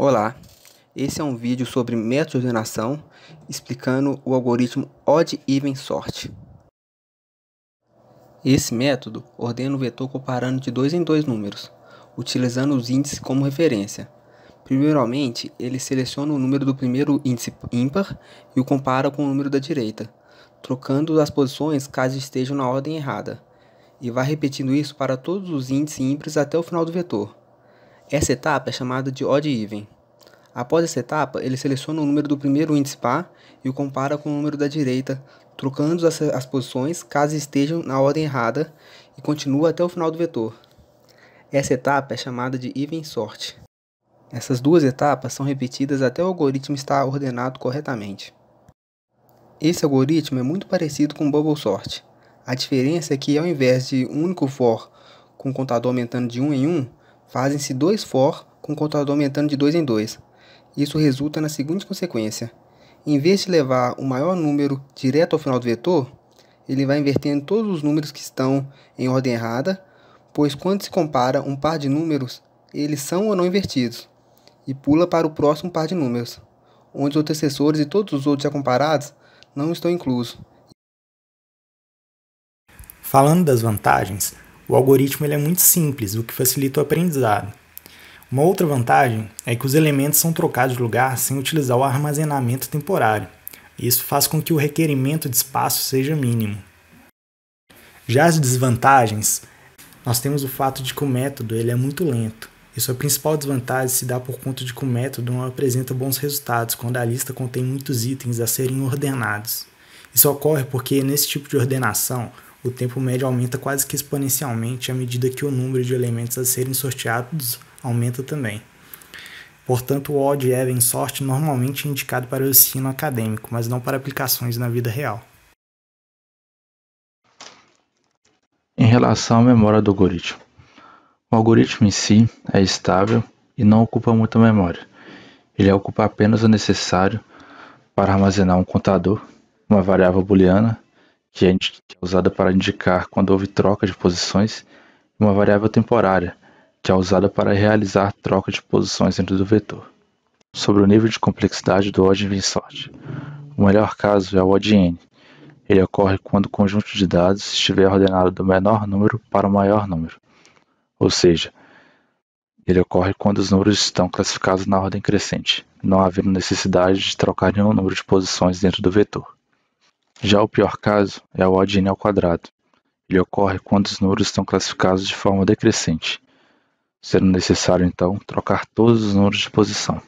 Olá, esse é um vídeo sobre método de ordenação explicando o algoritmo Odd-Even Sort. Esse método ordena o vetor comparando de 2 em 2 números, utilizando os índices como referência. Primeiramente, ele seleciona o número do primeiro índice ímpar e o compara com o número da direita, trocando as posições caso estejam na ordem errada, e vai repetindo isso para todos os índices ímpares até o final do vetor. Essa etapa é chamada de Odd-Even. Após essa etapa, ele seleciona o número do primeiro índice par e o compara com o número da direita, trocando as posições caso estejam na ordem errada e continua até o final do vetor. Essa etapa é chamada de Even Sort. Essas duas etapas são repetidas até o algoritmo estar ordenado corretamente. Esse algoritmo é muito parecido com o Bubble Sort. A diferença é que ao invés de um único for com o contador aumentando de 1 em 1, fazem-se dois for com o contador aumentando de 2 em 2. Isso resulta na seguinte consequência: em vez de levar o maior número direto ao final do vetor, ele vai invertendo todos os números que estão em ordem errada, pois quando se compara um par de números, eles são ou não invertidos, e pula para o próximo par de números, onde os antecessores e todos os outros já comparados não estão inclusos. Falando das vantagens, o algoritmo é muito simples, o que facilita o aprendizado. Uma outra vantagem é que os elementos são trocados de lugar sem utilizar o armazenamento temporário. Isso faz com que o requerimento de espaço seja mínimo. Já as desvantagens, nós temos o fato de que o método ele é muito lento. E sua principal desvantagem se dá por conta de que o método não apresenta bons resultados quando a lista contém muitos itens a serem ordenados. Isso ocorre porque, nesse tipo de ordenação, o tempo médio aumenta quase que exponencialmente à medida que o número de elementos a serem sorteados aumenta também. Portanto, o Odd-Even Sort normalmente é indicado para o ensino acadêmico, mas não para aplicações na vida real. Em relação à memória do algoritmo, o algoritmo em si é estável e não ocupa muita memória. Ele ocupa apenas o necessário para armazenar um contador, uma variável booleana, que é usada para indicar quando houve troca de posições, e uma variável temporária, que é usada para realizar troca de posições dentro do vetor. Sobre o nível de complexidade do Odd-Even Sort, o melhor caso é o Odd-N. Ele ocorre quando o conjunto de dados estiver ordenado do menor número para o maior número. Ou seja, ele ocorre quando os números estão classificados na ordem crescente, não havendo necessidade de trocar nenhum número de posições dentro do vetor. Já o pior caso é o Odd-N ao quadrado. Ele ocorre quando os números estão classificados de forma decrescente, sendo necessário então trocar todos os números de posição.